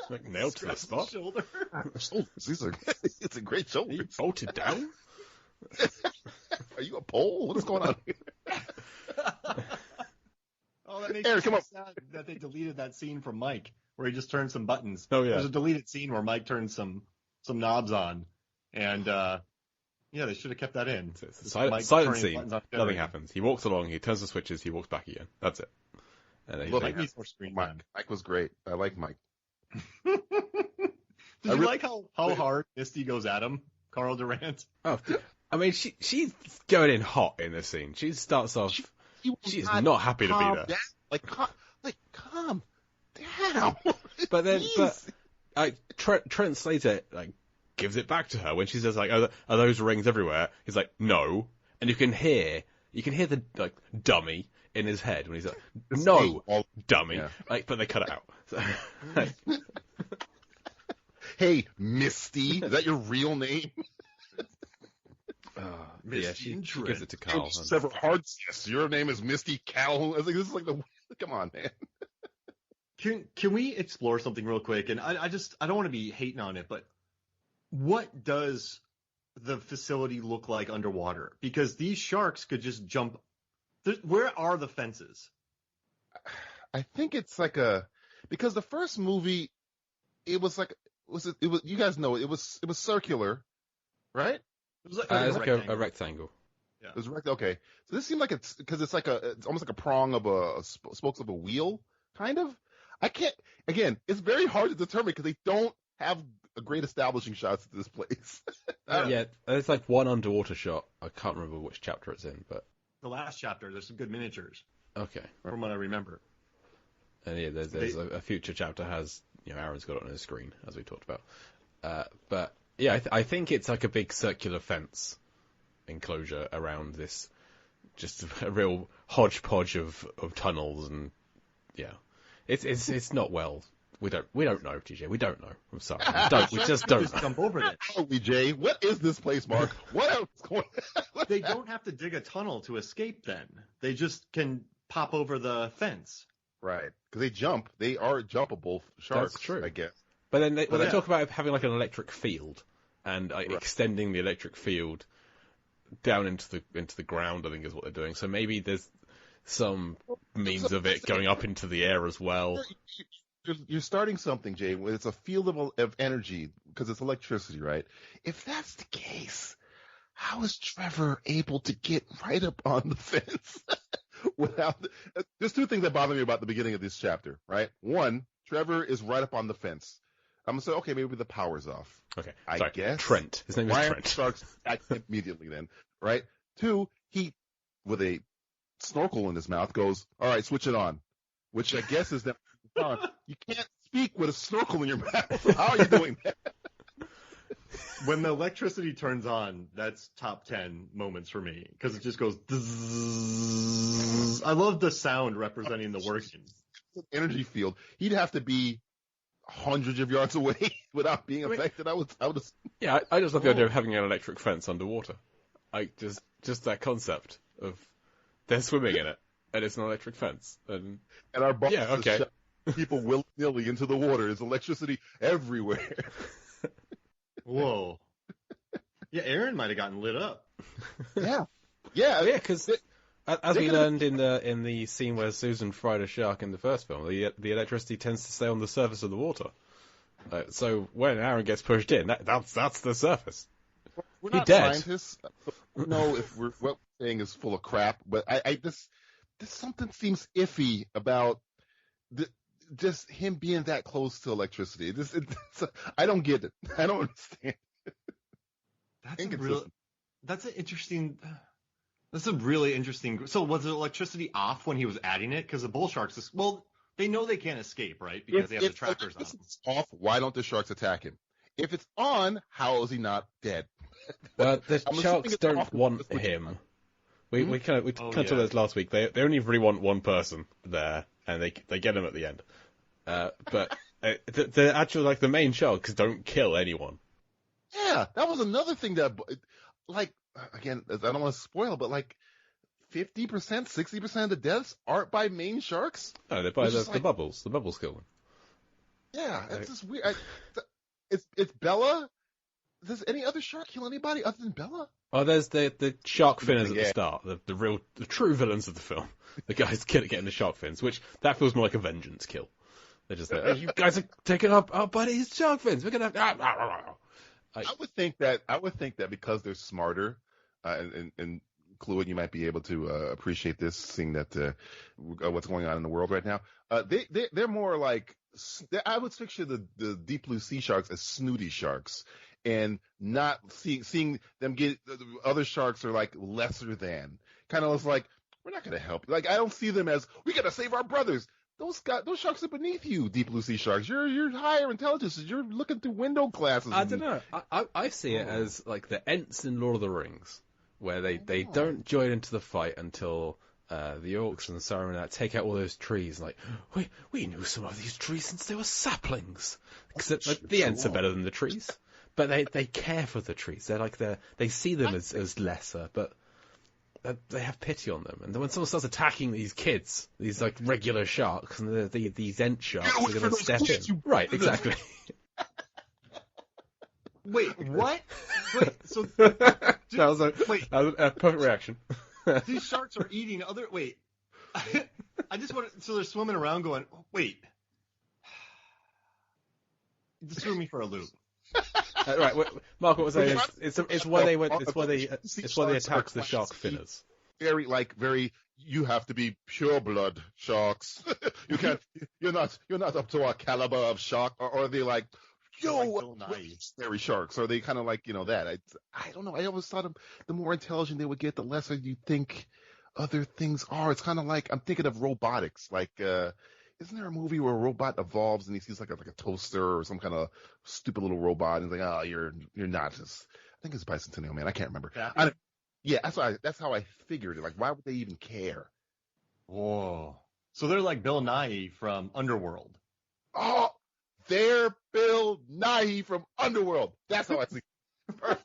Like, nailed to the spot. Shoulder. It's a great shoulder. You bolted down? Are you a pole? What's going on here? Oh, that makes Aaron, me come sad that they deleted that scene from Mike where he just turned some buttons. Oh, yeah. There's a deleted scene where Mike turns some knobs on, and they should have kept that in. It's a Just silent Mike scene. turning buttons on Nothing generator. happens. He walks along, he turns the switches, he walks back again. That's it. And then Look, Mike needs more screen time. Mike was great. I like Mike. Did you like how hard Misty goes at him, Carl Durant? Oh, I mean, she's going in hot in this scene. She starts off. She's not happy to be there. Calm down. But then, Trent Slater gives it back to her when she says "Are those rings everywhere?" He's like, "No," and you can hear the dummy in his head when he's like, "No, dummy." Yeah. But they cut it out. So, Hey, Misty, is that your real name? yeah, she gives it to Carl. Several hearts. Yes, your name is Misty Calhoun. I was like, this is like come on, man. Can we explore something real quick? And I don't want to be hating on it, but what does the facility look like underwater? Because these sharks could just jump. Where are the fences? I think it's because the first movie, it was you guys know it was circular, right? It was like a rectangle. Yeah. It was okay. So this seemed like it's almost like a prong of spokes of a wheel, kind of. It's very hard to determine because they don't have a great establishing shots at this place. Yeah, there's one underwater shot. I can't remember which chapter it's in, but the last chapter, there's some good miniatures. Okay. From what I remember. And yeah, there's a future chapter has, Aaron's got it on his screen, as we talked about. But yeah, I think it's like a big circular fence enclosure around this, just a real hodgepodge of tunnels, and yeah, it's not well. We don't know, TJ. We don't know. I'm sorry. We just don't know. Jump over it. Oh, Jay, what is this place, Mark? What else is going on? They don't have to dig a tunnel to escape then. They just can pop over the fence. Right. Because they jump. They are jumpable sharks, That's true. I guess. But then they talk about having an electric field and Right. extending the electric field down into the ground, I think is what they're doing. So maybe there's some means of it going up into the air as well. You're starting something, Jay. It's a field of energy because it's electricity, right? If that's the case, how is Trevor able to get right up on the fence without? There's two things that bother me about the beginning of this chapter, right? One, Trevor is right up on the fence. I'm gonna say, okay, maybe the power's off. Okay, I guess Trent. His name is Trent. Starts acting immediately then, right? Two, he with a snorkel in his mouth goes, all right, switch it on, which I guess is that. You can't speak with a snorkel in your mouth. How are you doing that? When the electricity turns on, that's top 10 moments for me because it just goes. Zzz. I love the sound representing the working. Energy field. He'd have to be hundreds of yards away without being affected. I would. Yeah, I just love the idea of having an electric fence underwater. Just that concept of they're swimming in it and it's an electric fence. And our boss yeah, okay. People willy-nilly into the water. There's electricity everywhere. Whoa. Yeah, Aaron might have gotten lit up. Yeah. Because as we learned in the scene where Susan fried a shark in the first film, the electricity tends to stay on the surface of the water. So when Aaron gets pushed in, that's the surface. We're not scientists. We know if what we're saying is full of crap, but this something seems iffy about just him being that close to electricity. I don't get it. I don't understand. That's a really interesting. So was the electricity off when he was adding it? Because the bull sharks, they know they can't escape, right? Because they have the trackers on. If it's off, why don't the sharks attack him? If it's on, how is he not dead? Well, the sharks don't want him. We kind of talked about this last week. They only really want one person there, and they get him at the end. But the actual the main sharks don't kill anyone. Yeah, that was another thing that again, I don't want to spoil, but 50%, 60% of the deaths aren't by main sharks. No, they're by the bubbles. The bubbles kill them. Yeah, it's just weird. It's Bella. Does any other shark kill anybody other than Bella? Oh, there's the shark finners at the start, the true villains of the film. The guys getting the shark fins, which that feels more like a vengeance kill. They're just like, oh, you guys are taking up our buddy's shark fins. We're gonna have. I would think that because they're smarter, and Cluid, you might be able to appreciate this, seeing that what's going on in the world right now. They're more like, I would picture the deep blue sea sharks as snooty sharks, and not seeing them get other sharks are like lesser than, kind of like, we're not going to help you. Like, I don't see them as, we got to save our brothers. Those sharks are beneath you, deep blue sea sharks. You're higher intelligence. You're looking through window glasses. I don't know. I see it as like the Ents in Lord of the Rings, where they don't join into the fight until the orcs and Saruman take out all those trees. Like, we knew some of these trees since they were saplings. Except the Ents are better than the trees, but they care for the trees. They see them as lesser, but they have pity on them. And then when someone starts attacking these kids, these like regular sharks, and these Ent sharks are going to step in. Right, exactly. Wait, what? Wait, so that was a perfect reaction. These sharks are eating other. Wait, I just want. So they're swimming around, going, wait. Just threw me for a loop. Right, Mark, what was saying is it's why they went. It's why they attack the shark finners. Very. You have to be pure blood sharks. You can't. You're not up to our caliber of shark. Or are they like, yo, scary sharks? Or are they kind of like, that? I don't know. I always thought the more intelligent they would get, the lesser you think other things are. It's kind of like, I'm thinking of robotics. Like, isn't there a movie where a robot evolves and he sees like a toaster or some kind of stupid little robot and he's like, oh, you're not. I think it's Bicentennial Man. I can't remember. Yeah, that's how I figured it. Like, why would they even care? Whoa. So they're like Bill Nighy from Underworld. Oh, they're Bill Nighy from Underworld. That's how I see it.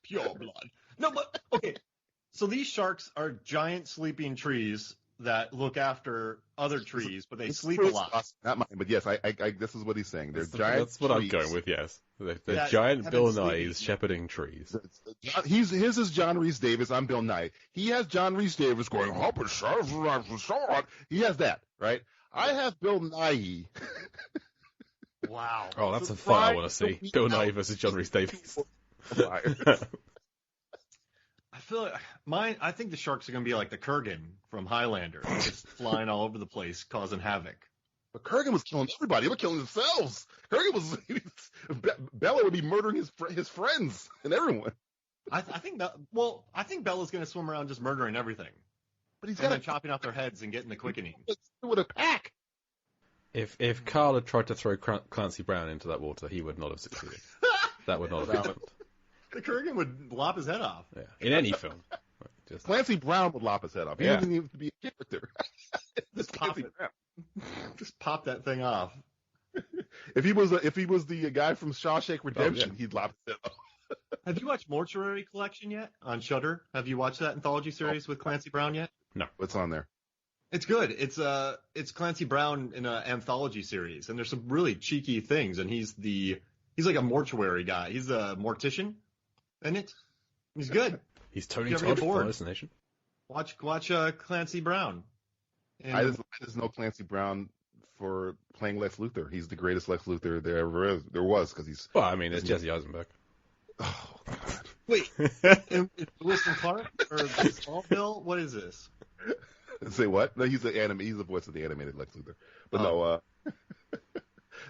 Pure blood. No, but, okay. So these sharks are giant sleeping trees that look after other trees, but they sleep a lot. Not mine, but yes, I this is what he's saying. They're giant. That's what trees. I'm going with. Yes, they're giant Bill Nighy's shepherding trees. His is John Rhys Davis. I'm Bill Nighy. He has John Rhys Davis going. He has that, right? I have Bill Nighy. Wow. Oh, that's a fight I want to see. Bill Nighy versus John Rhys Davies. I feel like I think the sharks are going to be like the Kurgan from Highlander, just flying all over the place, causing havoc. But Kurgan was killing everybody. They were killing themselves. Bella would be murdering his friends and everyone. I think Bella's going to swim around just murdering everything. But he's got chopping off their heads and getting the quickening. With a pack. If Carl had tried to throw Clancy Brown into that water, he would not have succeeded. That would not have happened. The Kurgan would lop his head off. Yeah, in any film. Clancy Brown would lop his head off. He doesn't need to be a character. Just pop it. Just pop that thing off. If he was the guy from Shawshank Redemption, he'd lop his head off. Have you watched Mortuary Collection yet on Shudder? Have you watched that anthology series with Clancy Brown yet? No. What's on there? It's good. It's Clancy Brown in an anthology series, and there's some really cheeky things. And he's like a mortuary guy. He's a mortician in it. He's good. He's Tony Todd for Hallucination. Watch Clancy Brown. And I just know Clancy Brown for playing Lex Luthor. He's the greatest Lex Luthor there was because he's. Well, I mean, it's Jesse Eisenberg. Oh God. Wait, Wilson Clark or Smallville? What is this? Say what? No, he's the voice of the animated Lex Luthor. But no,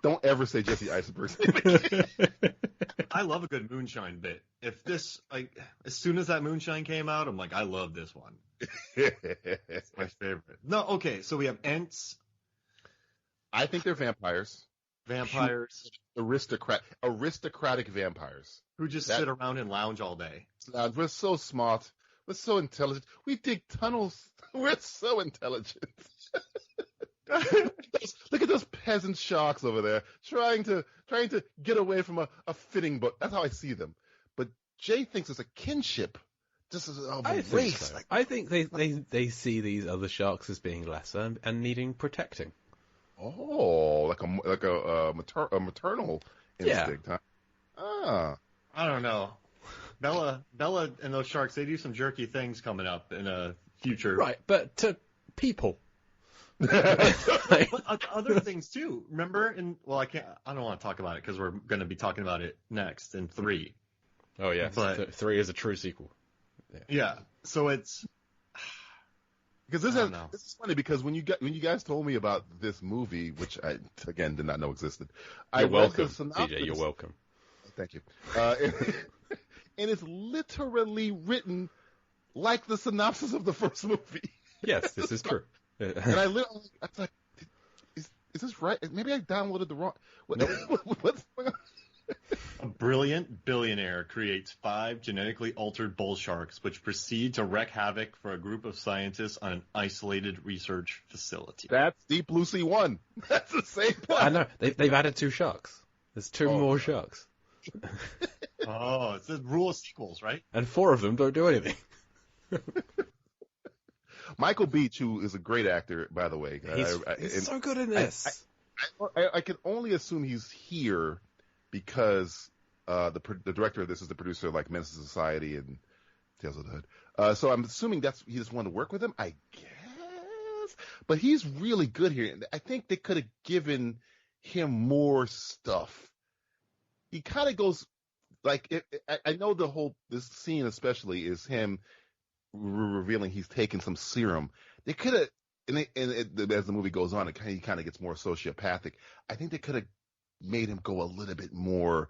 don't ever say Jesse Eisenberg's name again. I love a good moonshine bit. As soon as that moonshine came out, I'm like, I love this one. It's my favorite. No, okay, so we have Ents. I think they're vampires. Vampires. Aristocratic vampires. Who just sit around and lounge all day. We're so smart. We're so intelligent. We dig tunnels. We're so intelligent. Look at those peasant sharks over there trying to get away from a fitting boat. That's how I see them. But Jay thinks it's a kinship, just as a race. So. I think they see these other sharks as being lesser and needing protecting. Oh, like a maternal instinct, huh? Ah. I don't know. Bella and those sharks, they do some jerky things coming up in a future. Right, but to people. But other things too. Remember? I don't want to talk about it because we're going to be talking about it next in 3. Oh yeah, But 3 is a true sequel. Yeah. So it's because this is funny because when you guys told me about this movie, which I again did not know existed, You're welcome, DJ. You're welcome. Thank you. And it's literally written like the synopsis of the first movie. Yes, this is true. And I was like, is this right? Maybe I downloaded the wrong. Nope. What's going on? a brilliant billionaire creates 5 genetically altered bull sharks, which proceed to wreak havoc for a group of scientists on an isolated research facility. That's Deep Blue Sea 1. That's the same plot. I know. They've added 2 sharks. There's 2 more sharks. Oh, it's the rule of sequels, right? And 4 of them don't do anything. Michael Beach, who is a great actor, by the way. He's so good in this. I can only assume he's here because the director of this is the producer of like Menace to Society and Tales of the Hood. So I'm assuming he just wanted to work with him, I guess. But he's really good here. I think they could have given him more stuff. He kind of goes like I know this scene especially is him revealing he's taken some serum. They could have, as the movie goes on, he kind of gets more sociopathic. I think they could have made him go a little bit more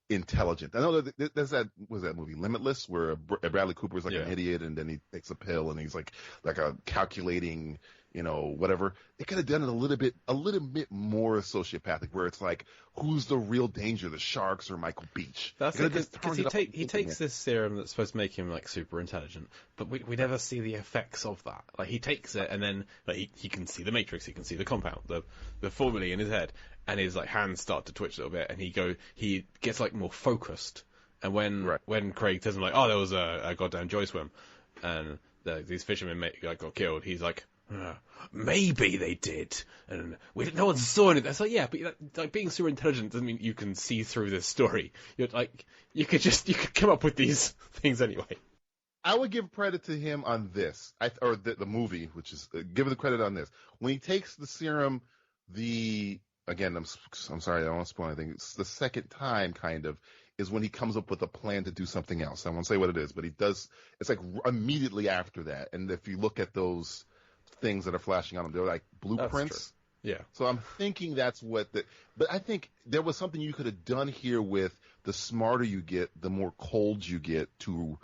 intelligent. I know there's that movie Limitless where Bradley Cooper is like an idiot and then he takes a pill and he's like a calculating, whatever. They could have done it a little bit more sociopathic where it's like, who's the real danger, the sharks or Michael Beach? That's because he takes this serum that's supposed to make him like super intelligent, but we never see the effects of that. Like he takes it and then he can see the matrix, he can see the compound, the formulae in his head, and his like hands start to twitch a little bit, and he gets like more focused. And when Craig tells him like, oh, there was a goddamn joy swim, and these fishermen got killed, he's like, maybe they did, and no one saw it. It's like, yeah, but like being super intelligent doesn't mean you can see through this story. You're like, you could come up with these things anyway. I would give credit to him on this, or the movie, which is give the credit on this. When he takes the serum, again, I'm sorry, I don't want to spoil anything. It's the second time, kind of, is when he comes up with a plan to do something else. I won't say what it is, but he does. It's like immediately after that. And if you look at those things that are flashing on him, they're like blueprints. Yeah. So I'm thinking that's what but I think there was something you could have done here with the smarter you get, the more cold you get to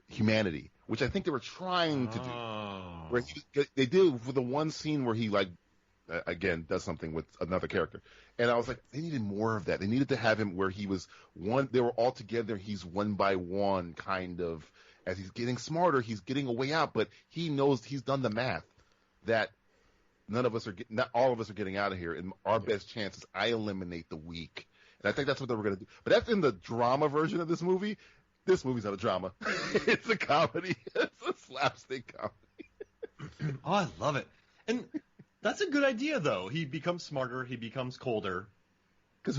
humanity, which I think they were trying to do. Where they did for the one scene where he like, again, does something with another character. And I was like, they needed more of that. They needed to have him where he was they were all together, he's one by one, kind of, as he's getting smarter, he's getting a way out, but he knows he's done the math that not all of us are getting out of here, and our best chance is I eliminate the weak. And I think that's what they were going to do. But that's in the drama version of this movie. This movie's not a drama. It's a comedy. It's a slapstick comedy. Oh, I love it. And that's a good idea, though. He becomes smarter. He becomes colder. Because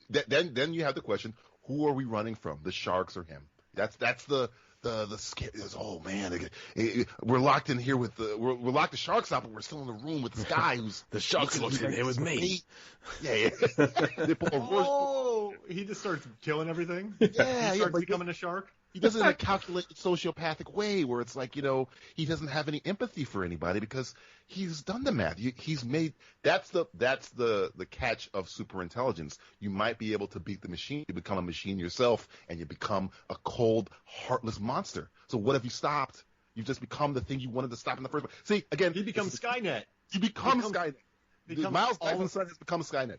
then you have the question: who are we running from? The sharks or him? That's the scare. Oh man, we're locked in here with we're locked the sharks out, but we're still in the room with this guy who's the sharks locked in here with me. Yeah. He just starts killing everything. Yeah, he starts becoming a shark. He does it in a calculated sociopathic way where it's like, he doesn't have any empathy for anybody because he's done the math. He's made that's the catch of super intelligence. You might be able to beat the machine. You become a machine yourself, and you become a cold, heartless monster. So what have you stopped? You've just become the thing you wanted to stop in the first place. See, again, he becomes Skynet. He becomes Skynet. Miles Dyson's son has become Skynet.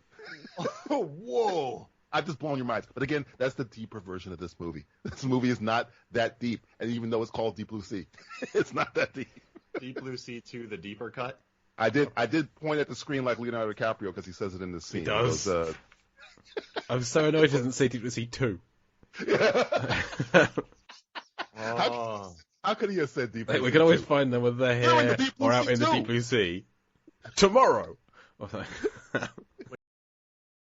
Oh, whoa. I've just blown your minds. But again, that's the deeper version of this movie. This movie is not that deep. And even though it's called Deep Blue Sea, it's not that deep. Deep Blue Sea 2, the deeper cut? I did point at the screen like Leonardo DiCaprio because he says it in this scene. He does. I'm so annoyed he doesn't say Deep Blue Sea 2. How could he have said Deep Blue Sea? We can always find them with their hair or out in the Deep Blue Sea. Tomorrow. Or something.